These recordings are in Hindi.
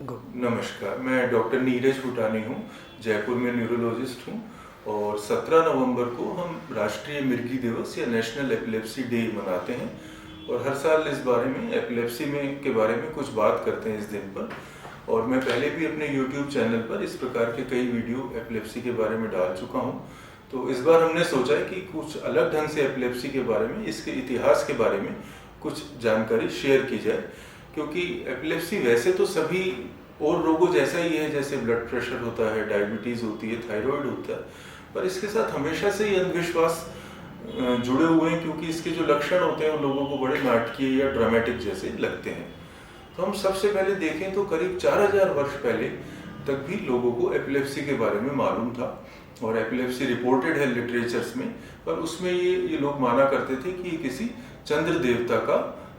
नमस्कार, मैं डॉक्टर नीरज भूटानी हूँ, जयपुर में न्यूरोलॉजिस्ट हूँ और 17 नवंबर को हम राष्ट्रीय मिर्गी दिवस या नेशनल एपिलेप्सी डे मनाते हैं और हर साल इस बारे में एपिलेप्सी में के बारे में कुछ बात करते हैं इस दिन पर। और मैं पहले भी अपने YouTube चैनल पर इस प्रकार के कई वीडियो एपिलेप्सी के बारे में डाल चुका हूँ। तो इस बार हमने सोचा है कि कुछ अलग ढंग से एपिलेप्सी के बारे में, इसके इतिहास के बारे में कुछ जानकारी शेयर की जाए, क्योंकि एपिलेप्सी वैसे तो सभी और रोगों जैसा ही है, जैसे ब्लड प्रेशर होता है, डायबिटीज़ होती है, थायराइड होता है, पर इसके साथ हमेशा से ही अंधविश्वास जुड़े हुए हैं, क्योंकि इसके जो लक्षण होते हैं उन लोगों को बड़े नाटकीय या ड्रामेटिक जैसे लगते हैं। तो हम सबसे पहले देखें तो करीब 4000 वर्ष पहले तक भी लोगों को एपिलेप्सी के बारे में मालूम था और एपिलेप्सी रिपोर्टेड है लिटरेचर्स में, पर उसमें ये लोग माना करते थे कि ये किसी चंद्र देवता का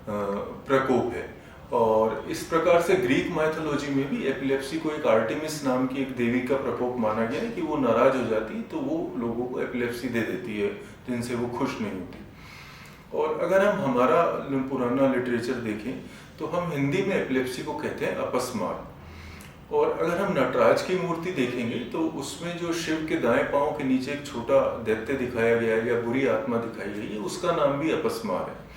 प्रकोप है। और इस प्रकार से ग्रीक माइथोलॉजी में भी एपिलेप्सी को एक आर्टेमिस नाम की एक देवी का प्रकोप माना गया है कि वो नाराज हो जाती तो वो लोगों को एपिलेप्सी दे देती है जिनसे वो खुश नहीं होती। और अगर हम हमारा पुराना लिटरेचर देखें तो हम हिंदी में एपिलेप्सी को कहते हैं अपस्मार। और अगर हम नटराज की मूर्ति देखेंगे तो उसमें जो शिव के दाएं पांव के नीचे एक छोटा दैत्य दिखाया गया है या बुरी आत्मा दिखाई गई है, उसका नाम भी अपस्मार है।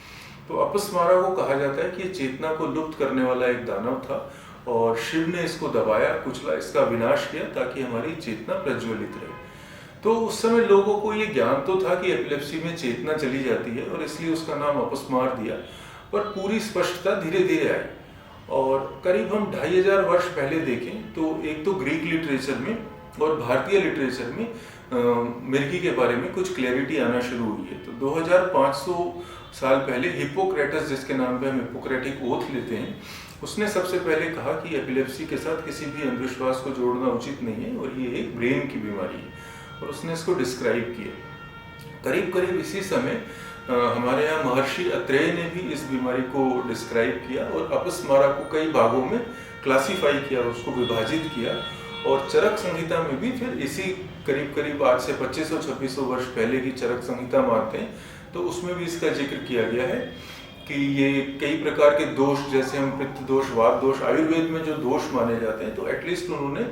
तो अपस्मारा को कहा जाता है कि ये चेतना को लुप्त करने वाला एक दानव था और शिव ने इसको दबाया, कुचला, इसका विनाश किया ताकि हमारी चेतना प्रज्वलित रहे। तो उस समय लोगों को ये ज्ञान तो था कि एपिलेप्सी में चेतना चली जाती है और इसलिए उसका नाम अपस्मार दिया, पर पूरी स्पष्टता धीरे धीरे आई। और करीब हम 2500 वर्ष पहले देखें तो एक तो ग्रीक लिटरेचर में और भारतीय लिटरेचर में मिर्गी के बारे में कुछ क्लैरिटी आना शुरू हुई है। तो 2500 साल पहले हिप्पोक्रेटस, जिसके नाम पे हम हिप्पोक्रेटिक ओथ लेते हैं, उसने सबसे पहले कहा कि एपिलेप्सी के साथ किसी भी अंधविश्वास को जोड़ना उचित नहीं है और ये एक ब्रेन की बीमारी है, और उसने इसको डिस्क्राइब किया। करीब करीब इसी समय हमारे यहाँ महर्षि अत्रेय ने भी इस बीमारी को डिस्क्राइब किया और अपस्मारा को कई भागों में क्लासिफाई किया, उसको विभाजित किया। और चरक संहिता में भी फिर इसी करीब करीब आज से 2500-2600 वर्ष पहले की चरक संहिता मानते हैं, तो उसमें भी इसका जिक्र किया गया है कि ये कई प्रकार के दोष, जैसे हम पित्त दोष, वात दोष, आयुर्वेद में जो दोष माने जाते हैं, तो एटलीस्ट उन्होंने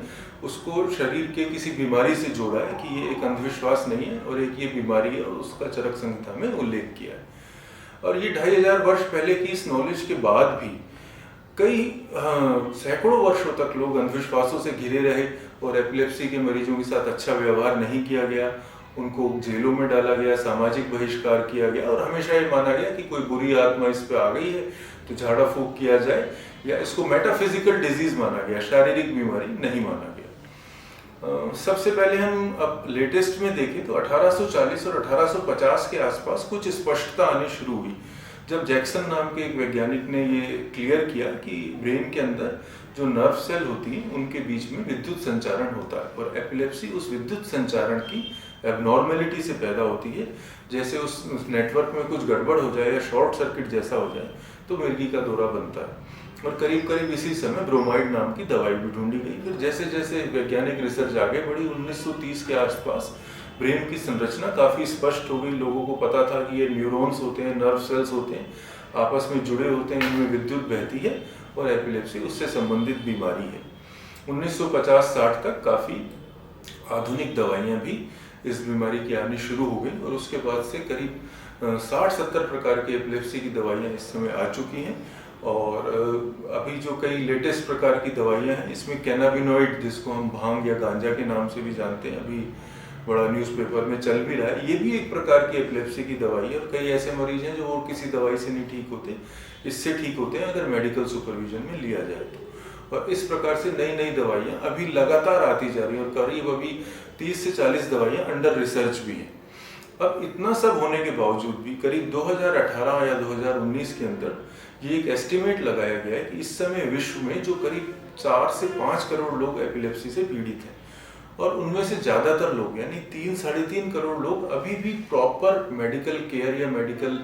उसको शरीर के किसी बीमारी से जोड़ा है कि ये एक अंधविश्वास नहीं है और एक ये बीमारी है, और उसका चरक संहिता में उल्लेख किया है। और ये 2500 वर्ष पहले की इस नॉलेज के बाद भी कई सैकड़ों वर्षों तक लोग अंधविश्वासों से घिरे रहे और एपिलेप्सी के मरीजों के साथ अच्छा व्यवहार नहीं किया गया, उनको जेलों में डाला गया, सामाजिक बहिष्कार किया गया और हमेशा ये माना गया कि कोई बुरी आत्मा इस पे आ गई है तो झाड़ा फूक किया जाए, या इसको मेटाफिजिकल डिजीज माना गया, शारीरिक बीमारी नहीं माना गया। सबसे पहले हम अब लेटेस्ट में देखें तो 1840 और 1850 के आसपास कुछ स्पष्टता आनी शुरू हुई, जब जैक्सन नाम के एक वैज्ञानिक ने ये क्लियर किया कि ब्रेन के अंदर जो नर्व सेल होती हैं उनके बीच में विद्युत संचारण होता है और एपिलेप्सी उस विद्युत संचारण की एबनॉर्मेलिटी से पैदा होती है। जैसे उस नेटवर्क में कुछ गड़बड़ हो जाए या शॉर्ट सर्किट जैसा हो जाए तो मिर्गी का दौरा बनता है। और करीब करीब इसी समय ब्रोमाइड नाम की दवाई भी ढूंढी गई। फिर जैसे जैसे वैज्ञानिक रिसर्च आगे बढ़ी, 1930 के आसपास ब्रेन की संरचना काफ़ी स्पष्ट हो गई, लोगों को पता था कि ये न्यूरॉन्स होते हैं, नर्व सेल्स होते हैं, आपस में जुड़े होते हैं, इनमें विद्युत बहती है और एपिलेप्सी उससे संबंधित बीमारी है। 1950-60 तक काफ़ी आधुनिक दवाइयाँ भी इस बीमारी की आनी शुरू हो गई और उसके बाद से करीब 60-70 प्रकार की एपिलेप्सी की दवाइयाँ इस समय आ चुकी हैं। और अभी जो कई लेटेस्ट प्रकार की दवाइयाँ हैं, इसमें कैनाबिनॉइड, जिसको हम भांग या गांजा के नाम से भी जानते हैं, अभी बड़ा न्यूज़पेपर में चल भी रहा है, ये भी एक प्रकार की एपिलेप्सी की दवाई है। और कई ऐसे मरीज हैं जो और किसी दवाई से नहीं ठीक होते, इससे ठीक होते हैं अगर मेडिकल सुपरविजन में लिया जाए तो। और इस प्रकार से नई नई दवाइयाँ अभी लगातार आती जा रही हैं और करीब अभी 30 से 40 दवाइयाँ अंडर रिसर्च भी हैं। अब इतना सब होने के बावजूद भी करीब 2018 या 2019 के अंदर ये एक एस्टिमेट लगाया गया है कि इस समय विश्व में जो करीब 4 से 5 करोड़ लोग एपिलेप्सी से पीड़ित हैं और उनमें से ज़्यादातर लोग, यानी 3-3.5 करोड़ लोग, अभी भी प्रॉपर मेडिकल केयर या मेडिकल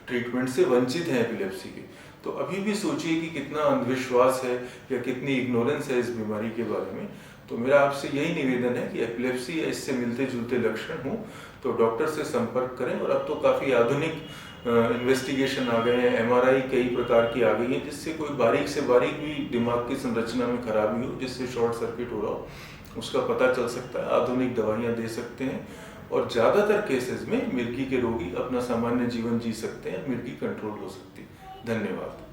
ट्रीटमेंट से वंचित हैं एपिलेप्सी के। तो अभी भी सोचिए कि कितना अंधविश्वास है या कितनी इग्नोरेंस है इस बीमारी के बारे में। तो मेरा आपसे यही निवेदन है कि एपिलेप्सी या इससे मिलते जुलते लक्षण हों तो डॉक्टर से संपर्क करें। और अब तो काफ़ी आधुनिक इन्वेस्टिगेशन आ गए हैं, एमआरआई कई प्रकार की आ गई हैं, जिससे कोई बारीक से बारीक भी दिमाग की संरचना में खराबी हो, जिससे शॉर्ट सर्किट हो रहा हो, उसका पता चल सकता है। आधुनिक दवाइयाँ दे सकते हैं और ज़्यादातर केसेस में मिर्गी के रोगी अपना सामान्य जीवन जी सकते हैं, मिर्गी कंट्रोल हो सकती है। धन्यवाद।